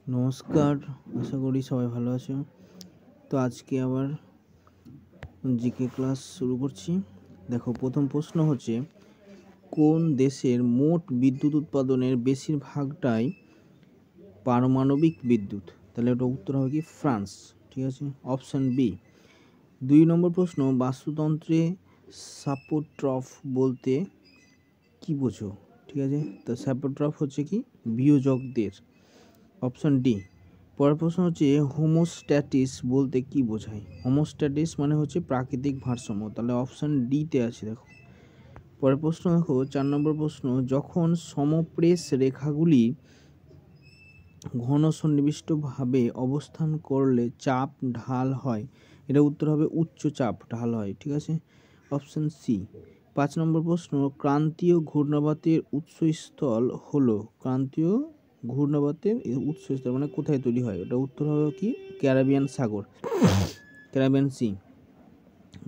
নমস্কার, আশা করি সবাই ভালো আছো। তো আজকে আবার জিকে ক্লাস শুরু করছি। দেখো, প্রথম প্রশ্ন হচ্ছে, কোন দেশের মোট বিদ্যুৎ উৎপাদনের বেশিরভাগটাই পারমাণবিক বিদ্যুৎ? তাহলে ওটা উত্তর হবে কি ফ্রান্স। ঠিক আছে, অপশান বি। 2 নম্বর প্রশ্ন, বাস্তুতন্ত্রে সাপোট্রফ বলতে কি বোঝো? ঠিক আছে, তো সাপোট্রফ হচ্ছে কি বিয়োজকদের। Option D. পরের প্রশ্ন হচ্ছে, হোমোস্ট্যাটিস বলতে কি বোঝায়? হোমোস্ট্যাটিস মানে হচ্ছে প্রাকৃতিক ভারসাম্য। তাহলে অপশান ডিতে আছে। দেখো, পরের প্রশ্ন দেখো, 4 নম্বর প্রশ্ন, যখন সমপ্রেস রেখাগুলি ঘন সন্নিবিষ্টভাবে অবস্থান করলে চাপ ঢাল হয়, এটা উত্তর হবে উচ্চ চাপ ঢাল হয়। ঠিক আছে, অপশান সি। 5 নম্বর প্রশ্ন, ক্রান্তীয় ঘূর্ণাবাতের উৎসস্থল হলো? ক্রান্তীয় ঘূর্ণাবাতের উৎসস্থল মানে কোথায় তৈরি হয়? এটা উত্তর হবে কি ক্যারিবিয়ান সাগর, ক্যারিবিয়ান সি।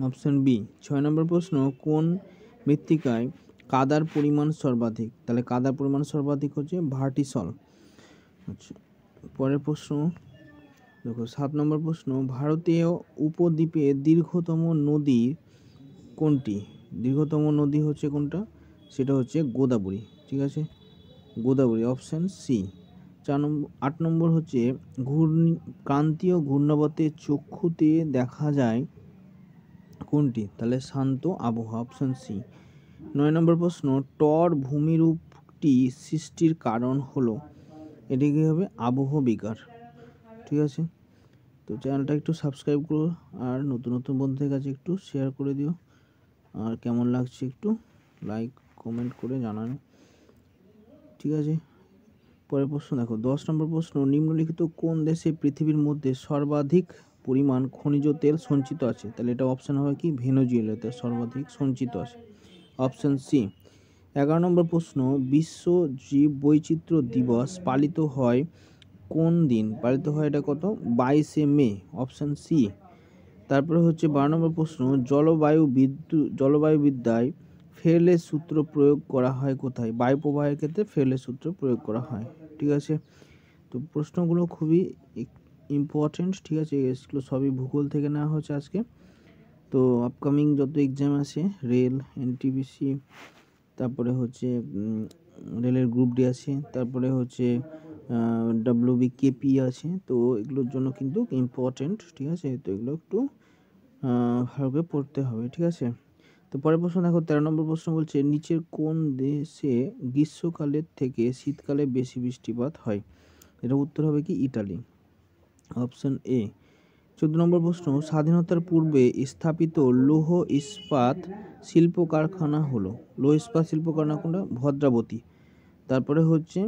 Option B. 6 নম্বর প্রশ্ন, কোন মৃত্তিকায় কাদার পরিমাণ সর্বাধিক? তাহলে কাদার পরিমাণ সর্বাধিক হচ্ছে ভার্টিসল। আচ্ছা, পরের প্রশ্ন দেখো, 7 নম্বর প্রশ্ন, ভারতীয় উপদ্বীপে দীর্ঘতম নদী কোনটি? দীর্ঘতম নদী হচ্ছে কোনটা? সেটা হচ্ছে গোদাবরী। ঠিক আছে, গোদাবরী, অপশান সি। 8 নম্বর হচ্ছে, ক্রান্তীয় ঘূর্ণাবর্তের চক্ষুতে দেখা যায় কোনটি? তাহলে শান্ত আবহাওয়া, অপশান সি। 9 নম্বর প্রশ্ন, টর ভূমিরূপটি সৃষ্টির কারণ হলো? এটি কি হবে? আবহ বিকার। ঠিক আছে, তো চ্যানেলটা একটু সাবস্ক্রাইব করো আর নতুন নতুন বন্ধুদের কাছে একটু শেয়ার করে দিও। আর কেমন লাগছে একটু লাইক কমেন্ট করে জানানো। ঠিক আছে, পরের প্রশ্ন দেখো, 10 নম্বর প্রশ্ন, নিম্নলিখিত কোন দেশে পৃথিবীর মধ্যে সর্বাধিক পরিমাণ খনিজ তেল সঞ্চিত আছে? তাহলে এটা অপশান হবে কি ভেনেজুয়েলাতে সর্বাধিক সঞ্চিত আছে, অপশান সি। 11 নম্বর প্রশ্ন, বিশ্ব জীব বৈচিত্র্য দিবস পালিত হয় কোন দিন? পালিত হয় এটা কত? 22শে মে, অপশান সি। তারপরে হচ্ছে 12 নম্বর প্রশ্ন, জলবায়ুবিদ্যায় ফেরেলের সূত্র প্রয়োগ করা হয় কোথায়? বায়ু প্রবাহের ক্ষেত্রে ফেরেলের সূত্র প্রয়োগ করা হয়। ঠিক আছে, তো প্রশ্নগুলো খুবই ইম্পর্টেন্ট। ঠিক আছে, এগুলো সবই ভূগোল থেকে নেওয়া হয়েছে আজকে। তো আপকামিং যত এক্সাম আছে, রেল, এনটিপিসি, তারপরে হচ্ছে রেলের গ্রুপ ডি আছে, তারপরে হচ্ছে WBKP আছে, তো এগুলোর জন্য কিন্তু ইম্পর্টেন্ট। ঠিক আছে, তো এগুলো একটু ভালো করে পড়তে হবে। ঠিক আছে, তো পরের প্রশ্ন দেখো, 13 নম্বর প্রশ্ন বলছে, নিচের কোন দেশে গ্রীষ্মকালের থেকে শীতকালে বেশি বৃষ্টিপাত হয়? এটা উত্তর হবে কি ইটালি, অপশন এ। 14 নম্বর প্রশ্ন, স্বাধীনতার পূর্বে স্থাপিত লৌহ ইস্পাত শিল্প কারখানা হলো? লৌহ ইস্পাত শিল্প কারখানা কোনটা? ভদ্রাবতী। তারপরে হচ্ছে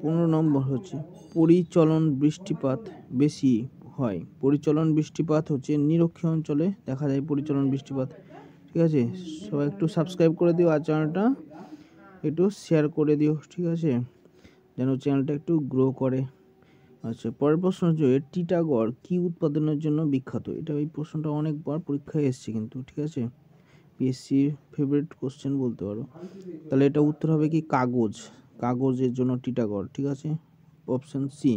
15 নম্বর হচ্ছে, পরিচলন বৃষ্টিপাত বেশি হয়? পরিচলন বৃষ্টিপাত হচ্ছে নিরক্ষীয় অঞ্চলে দেখা যায় পরিচলন বৃষ্টিপাত। ঠিক আছে, সবাই একটু সাবস্ক্রাইব করে দিও আর চ্যানেলটা একটু শেয়ার করে দিও। ঠিক আছে, যেন চ্যানেলটা একটু গ্রো করে। আচ্ছা, পরের প্রশ্ন হচ্ছে, টিটাগড় কি উৎপাদনের জন্য বিখ্যাত? এই প্রশ্নটা অনেকবার পরীক্ষায় এসেছে কিন্তু। ঠিক আছে, পিএসসি ফেভারিট কোশ্চেন বলতে পারো। তাহলে এটা উত্তর হবে কি কাগজ, কাগজের জন্য টিটাগড়। ঠিক আছে, অপশন সি।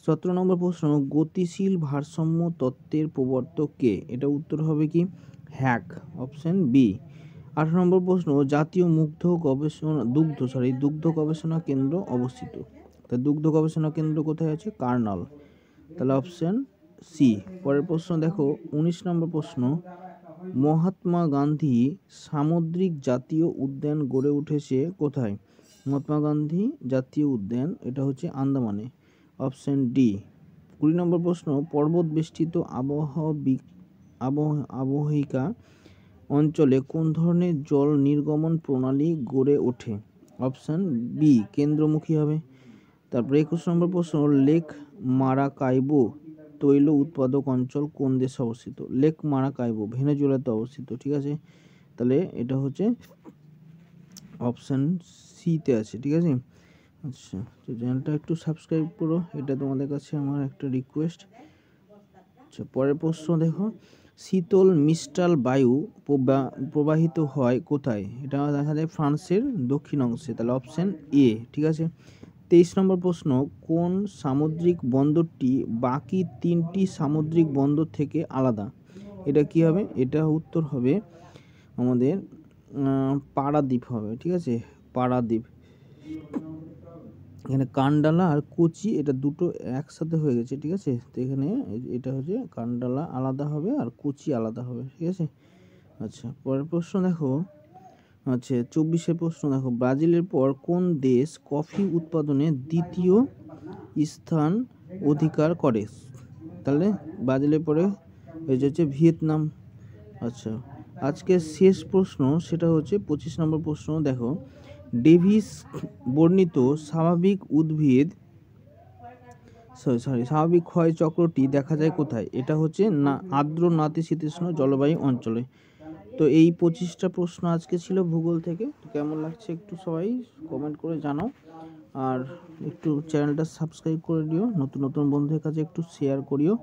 17 নম্বর প্রশ্ন, গতিশীল ভারসাম্য তত্ত্বের প্রবর্তক কে? এটা উত্তর হবে কি হ্যাক, অপশন বি। 18 নম্বর প্রশ্ন, জাতীয় দুগ্ধ গবেষণা কেন্দ্র অবস্থিত? তা দুগ্ধ গবেষণা কেন্দ্র কোথায় আছে? কার্নাল, তাহলে অপশন সি। পরের প্রশ্ন দেখো, 19 নম্বর প্রশ্ন, মহাত্মা গান্ধী সামুদ্রিক জাতীয় উদ্যান গড়ে উঠেছে কোথায়? মহাত্মা গান্ধী জাতীয় উদ্যান এটা হচ্ছে আন্দামানে, অপশন ডি। 20 নম্বর প্রশ্ন, পর্বত বেষ্টিত আবহবিকা অঞ্চলে কোন ধরনের জল নির্গমন প্রণালী গড়ে ওঠে? অপশন বি কেন্দ্রমুখী হবে। তারপরে 21 নম্বর প্রশ্ন, লেক মারাকাইবো তৈল উৎপাদক অঞ্চল কোন দেশে অবস্থিত? লেক মারাকাইবো ভেনেজুয়েলাতে অবস্থিত। ঠিক আছে, তাহলে এটা হচ্ছে অপশান সিতে আছে। ঠিক আছে, আচ্ছা, তো চ্যানেলটা একটু সাবস্ক্রাইব করো, এটা তোমাদের কাছে আমার একটা রিকোয়েস্ট। আচ্ছা, পরের প্রশ্ন দেখো, শীতল মিস্টাল বায়ু প্রবাহিত হয় কোথায়? এটা দেখা যায় ফ্রান্সের দক্ষিণ অংশে, তাহলে অপশান এ। ঠিক আছে, 23 নম্বর প্রশ্ন, কোন সামুদ্রিক বন্দরটি বাকি 3টি সামুদ্রিক বন্দর থেকে আলাদা? এটা কি হবে? এটা উত্তর হবে আমাদের পারাদ্বীপ হবে। ঠিক আছে, পারাদ্বীপ। এখানে কান্ডালা আর কোচি এটা দুটো একসাথে হয়ে গেছে। ঠিক আছে, তো এখানে এটা হচ্ছে কান্ডালা আলাদা হবে আর কোচি আলাদা হবে। ঠিক আছে, আচ্ছা পরের প্রশ্ন দেখো। আচ্ছা 24 প্রশ্ন দেখো, ব্রাজিলের পর কোন দেশ কফি উৎপাদনে দ্বিতীয় স্থান অধিকার করে? তাহলে ব্রাজিলের পরে এই হচ্ছে ভিয়েতনাম। আচ্ছা আজকের শেষ প্রশ্ন সেটা হচ্ছে 25 নম্বর প্রশ্ন দেখো, ডেভিস বর্ণিত স্বাভাবিক স্বাভাবিক ক্ষয় চক্রটি দেখা যায় কোথায়? এটা হচ্ছে না আর্দ্র নাতিশীতোষ্ণ জলবায়ু অঞ্চলে। তো এই 25টা প্রশ্ন আজকে ছিল ভূগোল থেকে। কেমন লাগছে একটু সবাই কমেন্ট করে জানাও, আর একটু চ্যানেলটা সাবস্ক্রাইব করে দিও, নতুন নতুন বন্ধুদের কাছে একটু শেয়ার করিও।